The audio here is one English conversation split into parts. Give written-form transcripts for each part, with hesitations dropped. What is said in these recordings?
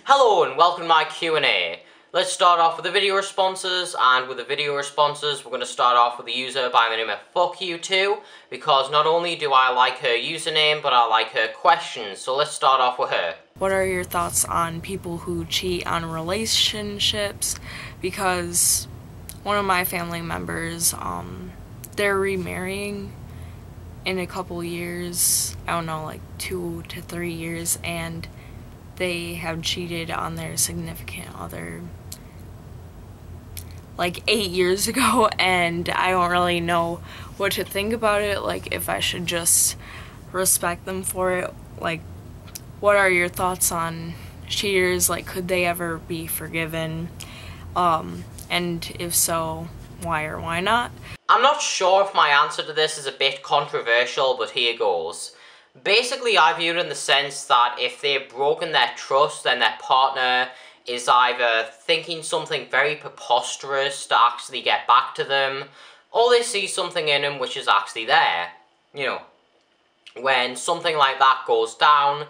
Hello and welcome to my Q&A. Let's start off with the video responses, and with the video responses we're going to start off with a user by the name of FuckYou2, because not only do I like her username, but I like her questions, so let's start off with her. What are your thoughts on people who cheat on relationships? Because one of my family members, they're remarrying in a couple years, I don't know, like 2 to 3 years, and they have cheated on their significant other like 8 years ago, and I don't really know what to think about it, like if I should just respect them for it. Like, what are your thoughts on cheaters? Like, could they ever be forgiven? And if so, why or why not? I'm not sure if my answer to this is a bit controversial, but here goes. Basically, I view it in the sense that if they've broken their trust, then their partner is either thinking something very preposterous to actually get back to them, or they see something in them which is actually there. You know, when something like that goes down,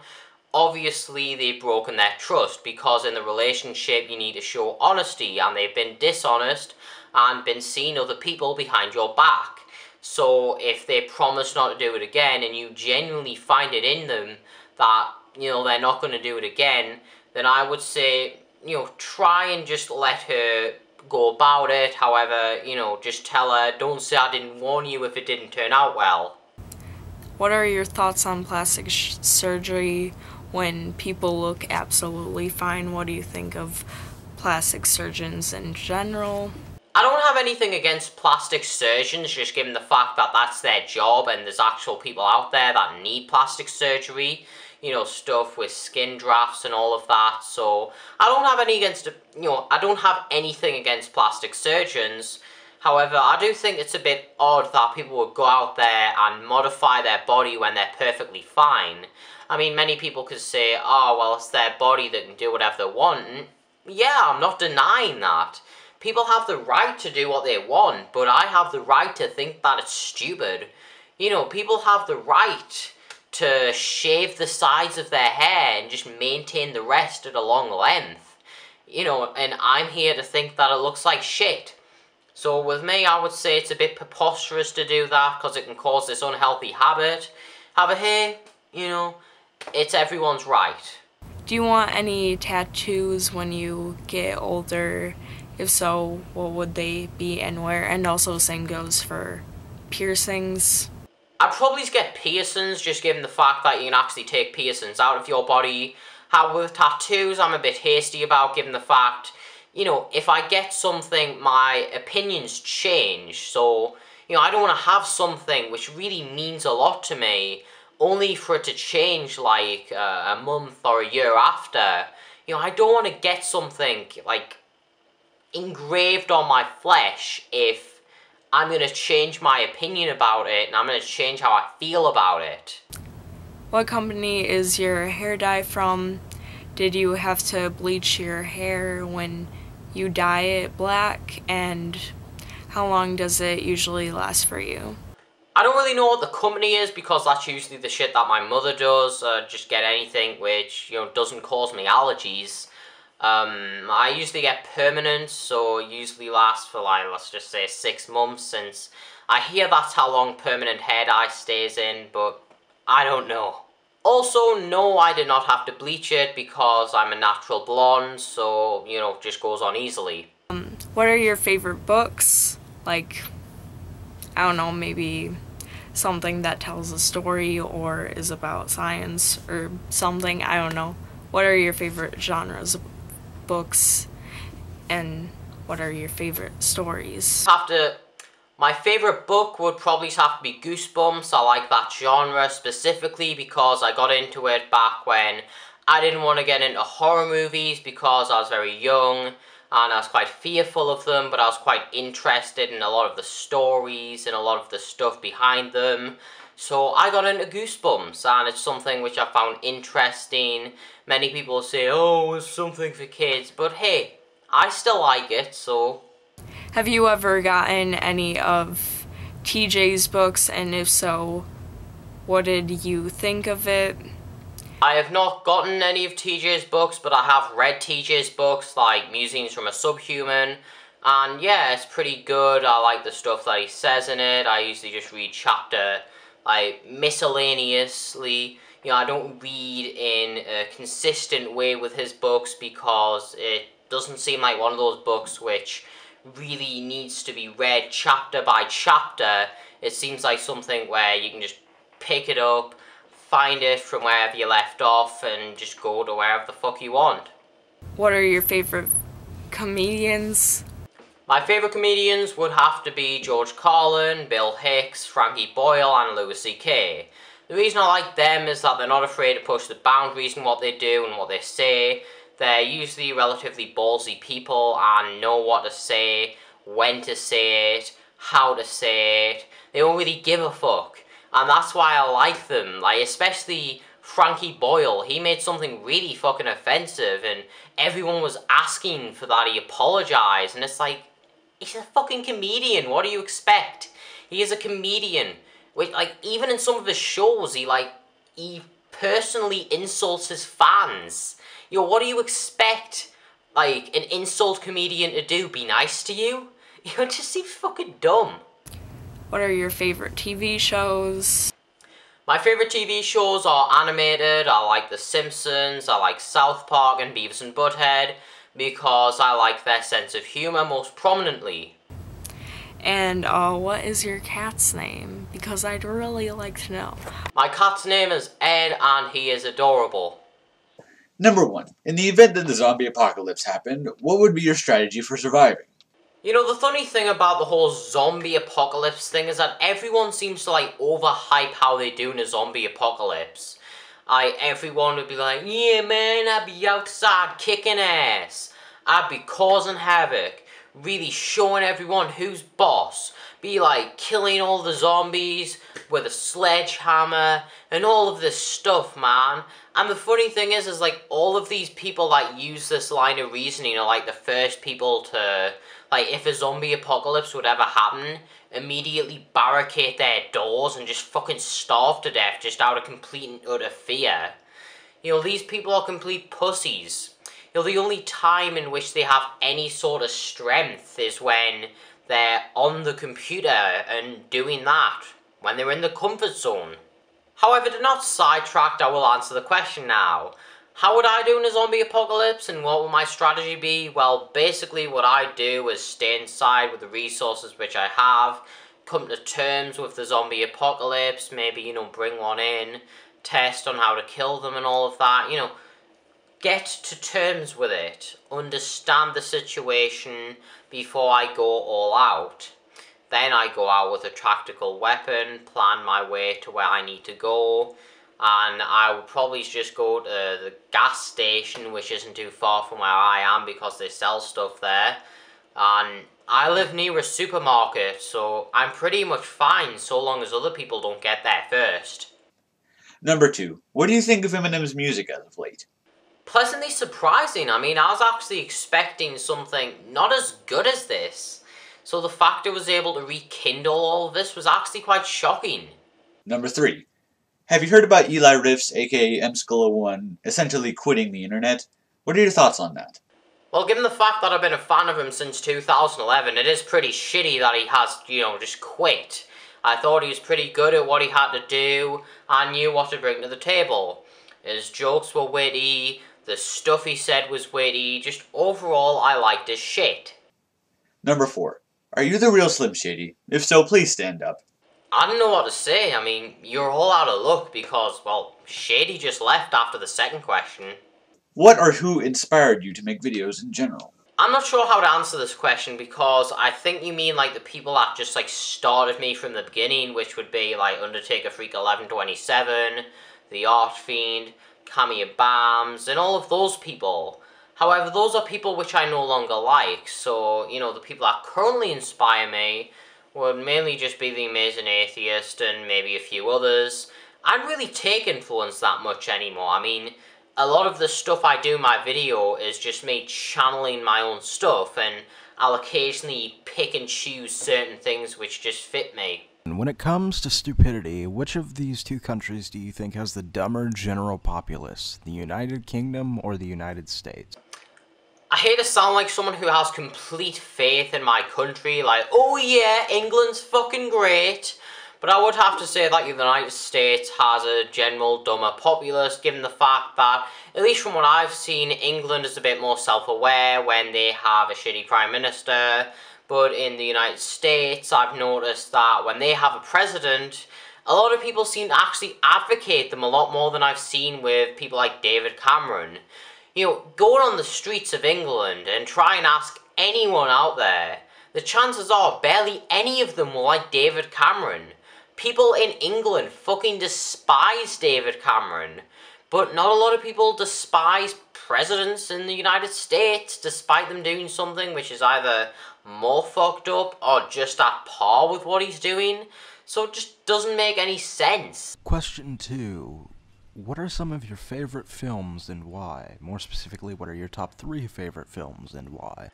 obviously they've broken their trust, because in the relationship you need to show honesty, and they've been dishonest and been seeing other people behind your back. So if they promise not to do it again, and you genuinely find it in them that, you know, they're not going to do it again, then I would say, you know, try and just let her go about it. However, you know, just tell her, don't say I didn't warn you if it didn't turn out well. What are your thoughts on plastic surgery when people look absolutely fine? What do you think of plastic surgeons in general? I don't have anything against plastic surgeons, just given the fact that that's their job, and there's actual people out there that need plastic surgery. You know, stuff with skin drafts and all of that. So I don't have I don't have anything against plastic surgeons. However, I do think it's a bit odd that people would go out there and modify their body when they're perfectly fine. I mean, many people could say, oh, well, it's their body that can do whatever they want. And yeah, I'm not denying that. People have the right to do what they want, but I have the right to think that it's stupid. You know, people have the right to shave the sides of their hair and just maintain the rest at a long length. You know, and I'm here to think that it looks like shit. So with me, I would say it's a bit preposterous to do that, because it can cause this unhealthy habit. However, hey, you know, it's everyone's right. Do you want any tattoos when you get older? If so, what would they be and where? And also same goes for piercings. I'd probably just get piercings, just given the fact that you can actually take piercings out of your body. However, with tattoos, I'm a bit hasty about, given the fact, you know, if I get something, my opinions change. So, you know, I don't want to have something which really means a lot to me, only for it to change like a month or a year after. You know, I don't want to get something like engraved on my flesh if I'm going to change my opinion about it, and I'm going to change how I feel about it. What company is your hair dye from? Did you have to bleach your hair when you dye it black? And how long does it usually last for you? I don't really know what the company is, because that's usually the shit that my mother does. Just get anything which, you know, doesn't cause me allergies. I usually get permanent, so it usually lasts for, like, let's just say 6 months, since I hear that's how long permanent hair dye stays in, but I don't know. Also, no, I did not have to bleach it, because I'm a natural blonde, so, you know, it just goes on easily. What are your favorite books? Like, I don't know, maybe something that tells a story or is about science or something, I don't know. What are your favorite genres of books, and what are your favorite stories? My favorite book would probably have to be Goosebumps. I like that genre specifically because I got into it back when I didn't want to get into horror movies, because I was very young and I was quite fearful of them, but I was quite interested in a lot of the stories and a lot of the stuff behind them. So I got into Goosebumps, and it's something which I found interesting. Many people say, oh, it's something for kids, but hey, I still like it, so. Have you ever gotten any of TJ's books, and if so, what did you think of it? I have not gotten any of TJ's books, but I have read TJ's books, like Musings from a Subhuman, and yeah, it's pretty good. I like the stuff that he says in it. I usually just read chapter, like, miscellaneously. You know, I don't read in a consistent way with his books because it doesn't seem like one of those books which really needs to be read chapter by chapter. It seems like something where you can just pick it up, find it from wherever you left off, and just go to wherever the fuck you want. What are your favorite comedians? My favourite comedians would have to be George Carlin, Bill Hicks, Frankie Boyle, and Louis C.K. The reason I like them is that they're not afraid to push the boundaries in what they do and what they say. They're usually relatively ballsy people and know what to say, when to say it, how to say it. They don't really give a fuck. And that's why I like them. Like, especially Frankie Boyle. He made something really fucking offensive and everyone was asking for that he apologise. And it's like, he's a fucking comedian. What do you expect? He is a comedian. Like, even in some of his shows, he personally insults his fans. Yo, what do you expect, like, an insult comedian to do? Be nice to you? Yo, it just seems fucking dumb. What are your favorite TV shows? My favourite TV shows are animated. I like The Simpsons, I like South Park and Beavis and Butthead, because I like their sense of humour most prominently. And what is your cat's name? Because I'd really like to know. My cat's name is Ed and he is adorable. Number 1. In the event that the zombie apocalypse happened, what would be your strategy for surviving? You know, the funny thing about the whole zombie apocalypse thing is that everyone seems to, like, overhype how they do in a zombie apocalypse. Everyone would be like, yeah, man, I'd be outside kicking ass. I'd be causing havoc. Really showing everyone who's boss. Be, like, killing all the zombies with a sledgehammer and all of this stuff, man. And the funny thing is, like, all of these people that use this line of reasoning are, like, the first people to, like, if a zombie apocalypse would ever happen, immediately barricade their doors and just fucking starve to death just out of complete and utter fear. You know, these people are complete pussies. You know, the only time in which they have any sort of strength is when they're on the computer and doing that, when they're in the comfort zone. However, to not sidetrack, I will answer the question now. How would I do in a zombie apocalypse, and what would my strategy be? Well, basically what I do is stay inside with the resources which I have, come to terms with the zombie apocalypse, maybe, you know, bring one in, test on how to kill them and all of that, you know, get to terms with it, understand the situation before I go all out. Then I go out with a tactical weapon, plan my way to where I need to go, and I would probably just go to the gas station, which isn't too far from where I am because they sell stuff there. And I live near a supermarket, so I'm pretty much fine so long as other people don't get there first. Number 2. What do you think of Eminem's music as of late? Pleasantly surprising. I mean, I was actually expecting something not as good as this. So the fact I was able to rekindle all of this was actually quite shocking. Number 3. Have you heard about Eli Riffs, aka MSkull01, essentially quitting the internet? What are your thoughts on that? Well, given the fact that I've been a fan of him since 2011, it is pretty shitty that he has, you know, just quit. I thought he was pretty good at what he had to do and knew what to bring to the table. His jokes were witty, the stuff he said was witty, just overall I liked his shit. Number 4. Are you the real Slim Shady? If so, please stand up. I don't know what to say. I mean, you're all out of luck because, well, Shady just left after the second question. What or who inspired you to make videos in general? I'm not sure how to answer this question because I think you mean, like, the people that just, like, started me from the beginning, which would be, like, Undertaker Freak 1127, The Art Fiend, Camille Bams, and all of those people. However, those are people which I no longer like, so, you know, the people that currently inspire me would mainly just be The Amazing Atheist and maybe a few others. I don't really take influence that much anymore. I mean, a lot of the stuff I do in my video is just me channeling my own stuff, and I'll occasionally pick and choose certain things which just fit me. When it comes to stupidity, which of these two countries do you think has the dumber general populace? The United Kingdom or the United States? I hate to sound like someone who has complete faith in my country, like, oh yeah, England's fucking great. But I would have to say that the United States has a general dumber populace, given the fact that, at least from what I've seen, England is a bit more self-aware when they have a shitty Prime Minister. But in the United States, I've noticed that when they have a president, a lot of people seem to actually advocate them a lot more than I've seen with people like David Cameron. You know, go on the streets of England and try and ask anyone out there. The chances are barely any of them will like David Cameron. People in England fucking despise David Cameron. But not a lot of people despise presidents in the United States, despite them doing something which is either more fucked up or just at par with what he's doing. So it just doesn't make any sense. Question 2. What are some of your favorite films and why? More specifically, what are your top 3 favorite films and why?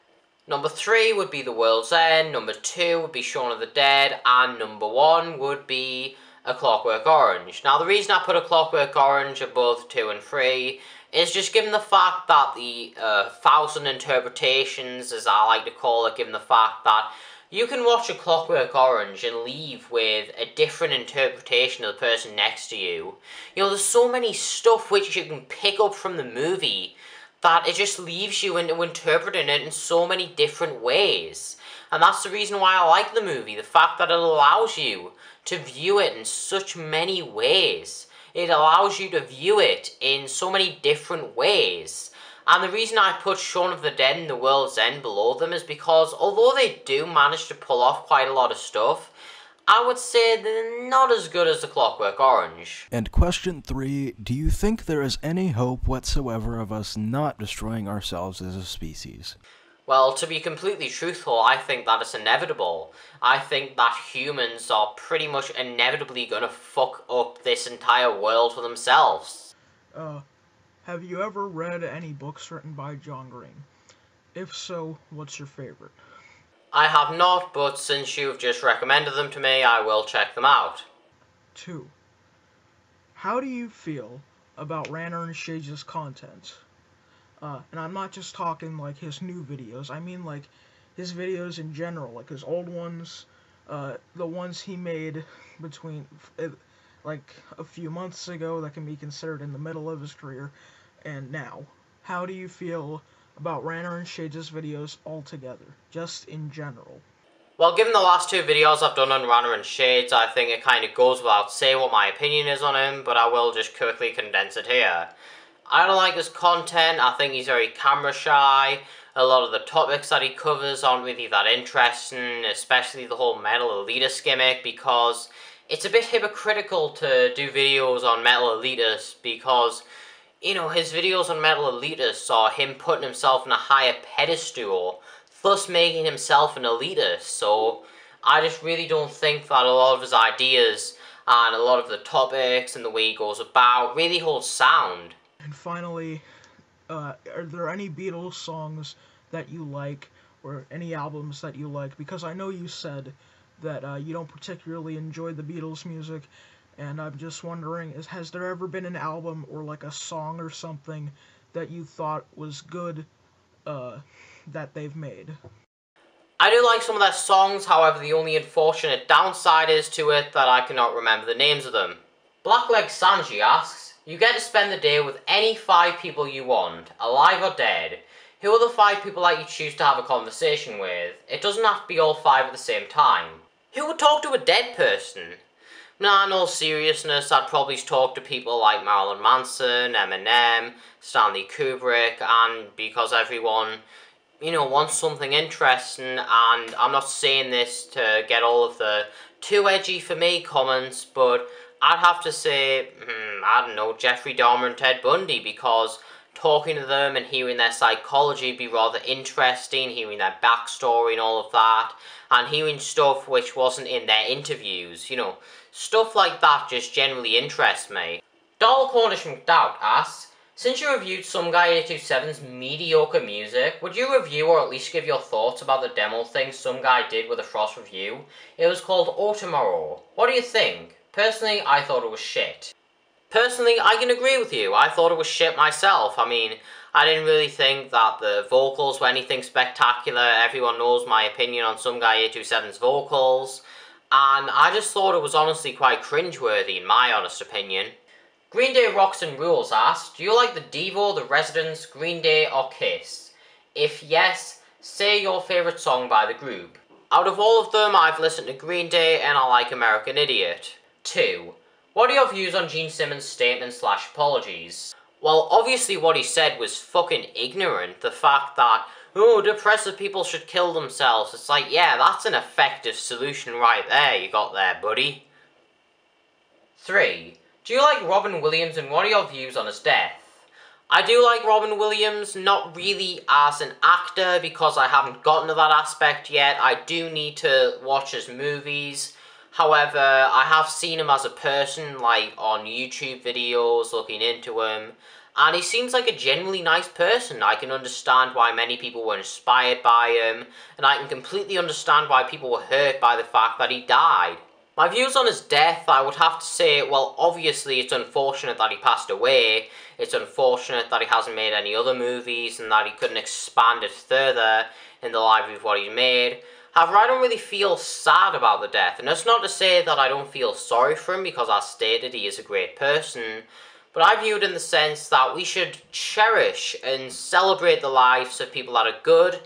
Number 3 would be The World's End, number 2 would be Shaun of the Dead, and number 1 would be A Clockwork Orange. Now the reason I put A Clockwork Orange above 2 and 3 is just given the fact that the 1,000 interpretations, as I like to call it, given the fact that you can watch A Clockwork Orange and leave with a different interpretation of the person next to you. You know, there's so many stuff which you can pick up from the movie that it just leaves you into interpreting it in so many different ways. And that's the reason why I like the movie, the fact that it allows you to view it in such many ways. It allows you to view it in so many different ways. And the reason I put Shaun of the Dead and The World's End below them is because although they do manage to pull off quite a lot of stuff, I would say they're not as good as The Clockwork Orange. And question 3, do you think there is any hope whatsoever of us not destroying ourselves as a species? Well, to be completely truthful, I think that it's inevitable. I think that humans are pretty much inevitably gonna fuck up this entire world for themselves. Have you ever read any books written by John Green? If so, what's your favorite? I have not, but since you've just recommended them to me, I will check them out. 2. How do you feel about Ranner and Shage's content? And I'm not just talking like his new videos, I mean like his videos in general, like his old ones, the ones he made between like a few months ago that can be considered in the middle of his career, and now. How do you feel about Ranner and Shage's videos altogether, just in general? Well, given the last 2 videos I've done on Ranner and Shades, I think it kind of goes without saying what my opinion is on him, but I will just quickly condense it here. I don't like his content. I think he's very camera shy. A lot of the topics that he covers aren't really that interesting, especially the whole metal elitist gimmick, because it's a bit hypocritical to do videos on metal elitists because, you know, his videos on metal elitists are him putting himself on a higher pedestal, thus making himself an elitist. So I just really don't think that a lot of his ideas and a lot of the topics and the way he goes about really hold sound. And finally, are there any Beatles songs that you like, or any albums that you like? Because I know you said that you don't particularly enjoy the Beatles music, and I'm just wondering, has there ever been an album or like a song or something that you thought was good that they've made? I do like some of their songs, however the only unfortunate downside is to it that I cannot remember the names of them. Blackleg Sanji asks, you get to spend the day with any 5 people you want, alive or dead. Who are the 5 people that you choose to have a conversation with? It doesn't have to be all 5 at the same time. Who would talk to a dead person? Nah, in all seriousness, I'd probably talk to people like Marilyn Manson, Eminem, Stanley Kubrick, and because everyone, you know, wants something interesting, and I'm not saying this to get all of the too edgy for me comments, but I'd have to say, I don't know, Jeffrey Dahmer and Ted Bundy, because talking to them and hearing their psychology would be rather interesting, hearing their backstory and all of that, and hearing stuff which wasn't in their interviews, you know, stuff like that just generally interests me. Darl Cornish McDowd asks, Since you reviewed Some Guy 827's mediocre music, would you review or at least give your thoughts about the demo thing Some Guy did with a Frost review? It was called Oh Tomorrow. What do you think? Personally, I thought it was shit. Personally, I can agree with you. I thought it was shit myself. I mean, I didn't really think that the vocals were anything spectacular. Everyone knows my opinion on Some Guy 827's vocals. And I just thought it was honestly quite cringeworthy, in my honest opinion. Green Day Rocks and Rules asked, do you like the Devo, The Residents, Green Day, or Kiss? If yes, say your favourite song by the group. Out of all of them, I've listened to Green Day and I like American Idiot. 2. What are your views on Gene Simmons' statement/apologies? Well, obviously what he said was fucking ignorant. The fact that, oh, depressive people should kill themselves. It's like, yeah, that's an effective solution right there you got there, buddy. 3. Do you like Robin Williams and what are your views on his death? I do like Robin Williams, not really as an actor because I haven't gotten to that aspect yet. I do need to watch his movies. However, I have seen him as a person, like on YouTube videos, looking into him, and he seems like a genuinely nice person. I can understand why many people were inspired by him, and I can completely understand why people were hurt by the fact that he died. My views on his death, I would have to say, well, obviously it's unfortunate that he passed away. It's unfortunate that he hasn't made any other movies, and that he couldn't expand it further in the library of what he's made. However, I don't really feel sad about the death, and that's not to say that I don't feel sorry for him, because as stated, he is a great person, but I view it in the sense that we should cherish and celebrate the lives of people that are good,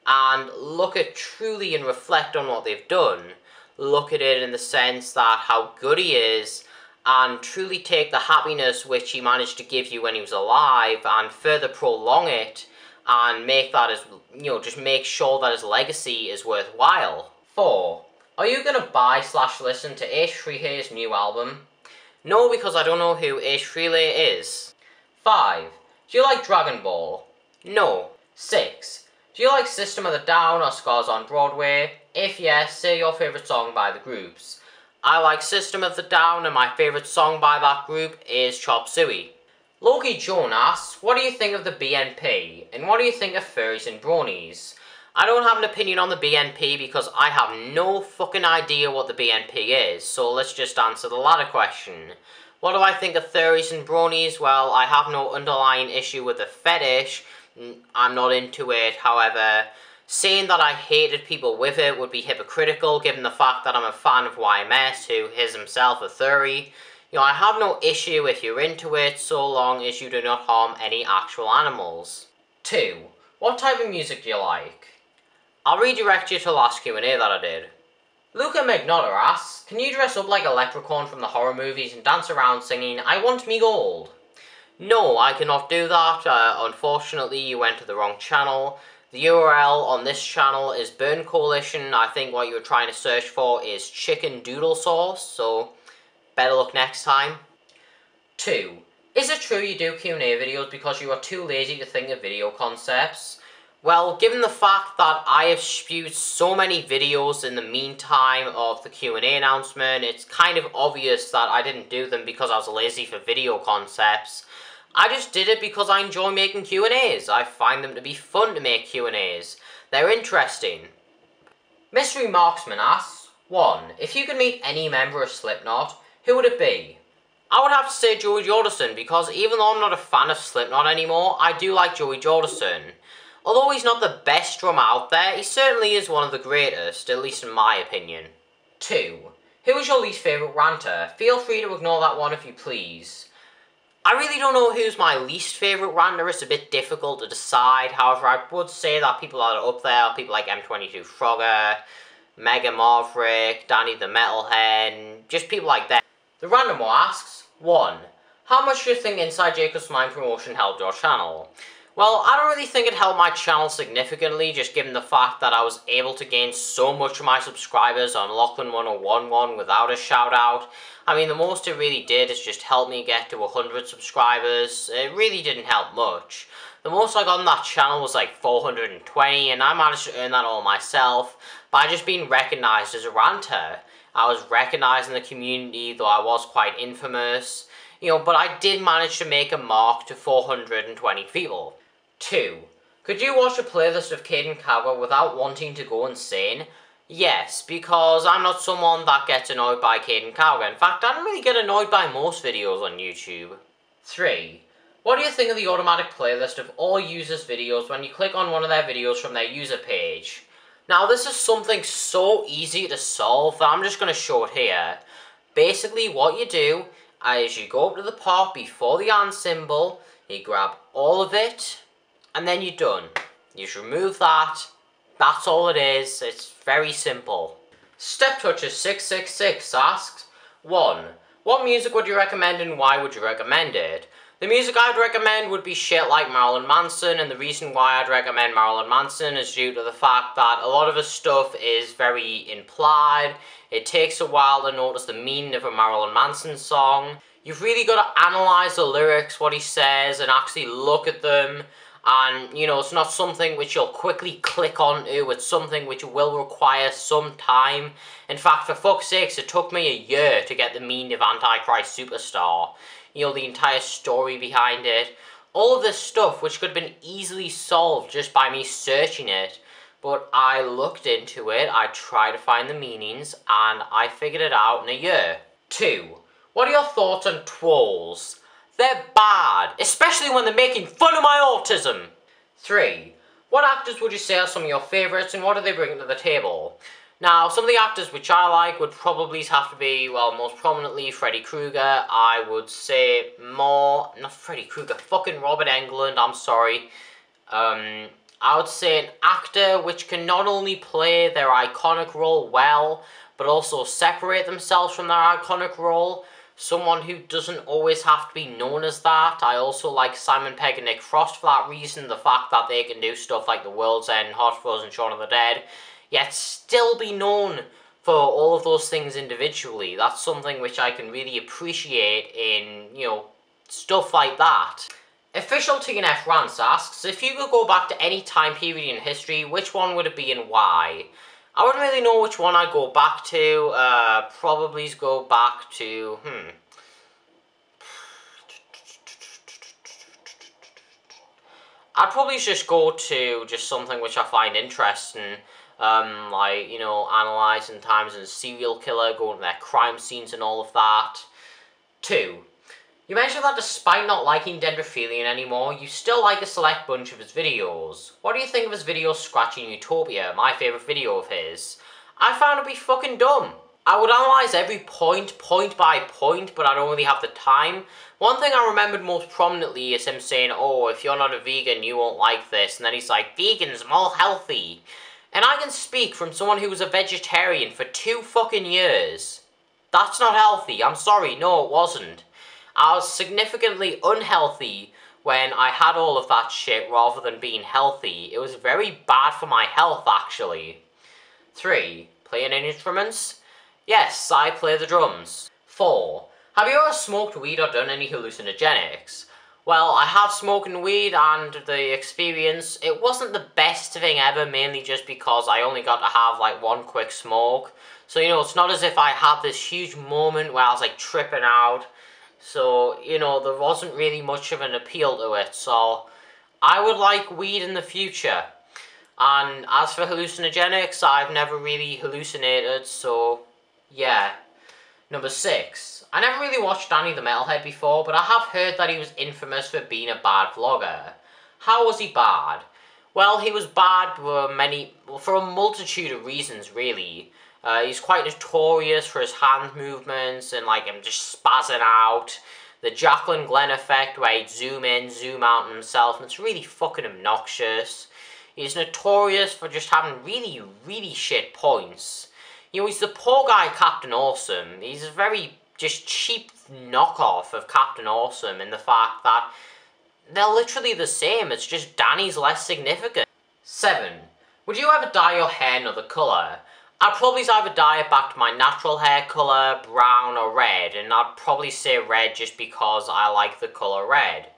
and look at truly and reflect on what they've done. Look at it in the sense that how good he is, and truly take the happiness which he managed to give you when he was alive, and further prolong it, and make that as, just make sure that his legacy is worthwhile. 4. Are you gonna buy/listen to Ace Frehley's new album? No, because I don't know who Ace Frehley is. 5. Do you like Dragon Ball? No. 6. Do you like System of a Down or Scars on Broadway? If yes, say your favourite song by the groups. I like System of a Down, and my favourite song by that group is Chop Suey. Loki Joan asks, what do you think of the BNP, and what do you think of furries and bronies? I don't have an opinion on the BNP because I have no fucking idea what the BNP is, so let's just answer the latter question. What do I think of furries and bronies? Well, I have no underlying issue with the fetish. I'm not into it. However, saying that I hated people with it would be hypocritical given the fact that I'm a fan of YMS, who is himself a furry. I have no issue if you're into it, so long as you do not harm any actual animals. 2. What type of music do you like? I'll redirect you to the last Q&A that I did. Luca Magnotta asks, can you dress up like a leprechaun from the horror movies and dance around singing, I want me gold? No, I cannot do that. Unfortunately, you went to the wrong channel. The URL on this channel is Burn Coalition. I think what you were trying to search for is chicken doodle sauce, so better luck next time. 2. Is it true you do Q&A videos because you are too lazy to think of video concepts? Well, given the fact that I have spewed so many videos in the meantime of the Q&A announcement, it's kind of obvious that I didn't do them because I was lazy for video concepts. I just did it because I enjoy making Q&As. I find them to be fun to make Q&As. They're interesting. Mystery Marksman asks, 1. If you could meet any member of Slipknot, who would it be? I would have to say Joey Jordison, because even though I'm not a fan of Slipknot anymore, I do like Joey Jordison. Although he's not the best drummer out there, he certainly is one of the greatest, at least in my opinion. 2. Who is your least favourite ranter? Feel free to ignore that one if you please. I really don't know who's my least favourite ranter. It's a bit difficult to decide. However, I would say that people that are up there are people like M22 Frogger, Mega Maverick, Danny the Metalhead, just people like that. The Randomo asks, 1. How much do you think Inside Jacob's Mind promotion helped your channel? Well, I don't really think it helped my channel significantly, just given the fact that I was able to gain so much of my subscribers on Lachlan1011 without a shout out. I mean, the most it really did is just help me get to 100 subscribers. It really didn't help much. The most I got on that channel was like 420, and I managed to earn that all myself by just being recognised as a ranter. I was recognised in the community, though I was quite infamous. but I did manage to make a mark to 420 people. 2. Could you watch a playlist of Caden Cowgirl without wanting to go insane? Yes, because I'm not someone that gets annoyed by Caden Cowgirl. In fact, I don't really get annoyed by most videos on YouTube. 3. What do you think of the automatic playlist of all users' videos when you click on one of their videos from their user page? Now, this is something so easy to solve that I'm just going to show it here. Basically, what you do is you go up to the part before the and symbol, you grab all of it, and then you're done. You just remove that. That's all it is. It's very simple. StepToucher666 asks, 1. What music would you recommend and why would you recommend it? The music I'd recommend would be shit like Marilyn Manson, and the reason why I'd recommend Marilyn Manson is due to the fact that a lot of his stuff is very implied. It takes a while to notice the meaning of a Marilyn Manson song. You've really got to analyse the lyrics, what he says, and actually look at them. And, it's not something which you'll quickly click onto, it's something which will require some time. In fact, for fuck's sakes, it took me a year to get the meaning of Antichrist Superstar. The entire story behind it. All of this stuff which could have been easily solved just by me searching it. But I looked into it, I tried to find the meanings, and I figured it out in a year. 2. What are your thoughts on trolls? They're bad, especially when they're making fun of my autism. 3. What actors would you say are some of your favourites and what do they bring to the table? Now, some of the actors which I like would probably have to be, well, most prominently Freddy Krueger. I would say not Freddy Krueger, fucking Robert Englund, I'm sorry. I would say an actor which can not only play their iconic role well, but also separate themselves from their iconic role. Someone who doesn't always have to be known as that. I also like Simon Pegg and Nick Frost for that reason. The fact that they can do stuff like The World's End, Hot Fuzz and Shaun of the Dead, yet still be known for all of those things individually. That's something which I can really appreciate in, stuff like that. Official TNF Rants asks, if you could go back to any time period in history, which one would it be and why? I wouldn't really know which one I'd go back to. Probably go back to, I'd probably just go to just something which I find interesting. Like, analysing times as a serial killer, going to their crime scenes and all of that. 2. You mentioned that despite not liking Dendrophilion anymore, you still like a select bunch of his videos. What do you think of his video Scratching Utopia, my favourite video of his? I found it to be fucking dumb. I would analyse every point by point, but I don't really have the time. One thing I remembered most prominently is him saying, oh, if you're not a vegan, you won't like this. And then he's like, vegans, more healthy. And I can speak from someone who was a vegetarian for 2 fucking years. That's not healthy, I'm sorry, no it wasn't. I was significantly unhealthy when I had all of that shit rather than being healthy. It was very bad for my health, actually. 3. Playing any instruments? Yes, I play the drums. 4. Have you ever smoked weed or done any hallucinogenics? Well, I have smoked weed and the experience, it wasn't the best thing ever, mainly just because I only got to have like one quick smoke. So, it's not as if I had this huge moment where I was like tripping out. So, there wasn't really much of an appeal to it, so I would like weed in the future. And as for hallucinogenics, I've never really hallucinated, so yeah. Number 6. I never really watched Danny the Metalhead before, but I have heard that he was infamous for being a bad vlogger. How was he bad? Well, he was bad for a multitude of reasons, really. He's quite notorious for his hand movements and like him just spazzing out. The Jacqueline Glenn effect where he'd zoom in, zoom out on himself, and it's really fucking obnoxious. He's notorious for just having really, really shit points. He's the poor guy Captain Awesome. He's a very just cheap knockoff of Captain Awesome in the fact that they're literally the same, it's just Danny's less significant. 7. Would you ever dye your hair another colour? I'd probably either dye it back to my natural hair colour, brown or red, and I'd probably say red just because I like the colour red.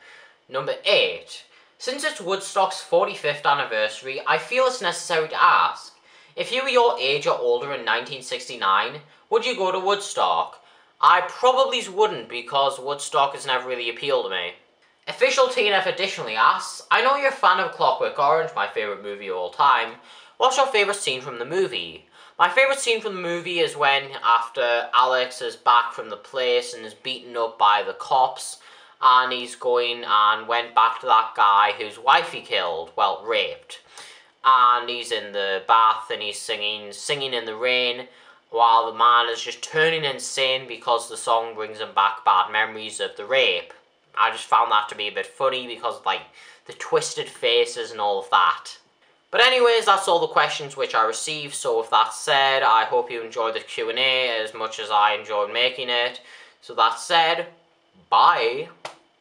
Number 8. Since it's Woodstock's 45th anniversary, I feel it's necessary to ask, if you were your age or older in 1969, would you go to Woodstock? I probably wouldn't because Woodstock has never really appealed to me. Official TNF additionally asks, I know you're a fan of Clockwork Orange, my favourite movie of all time. What's your favourite scene from the movie? My favourite scene from the movie is when, after Alex is back from the place and is beaten up by the cops, and he's going and went back to that guy whose wife he killed, well, raped. And he's in the bath and he's singing in the rain, while the man is just turning insane because the song brings him back bad memories of the rape. I just found that to be a bit funny because of, like, the twisted faces and all of that. But anyways, that's all the questions which I received, so with that said, I hope you enjoyed the Q&A as much as I enjoyed making it. So that said, bye!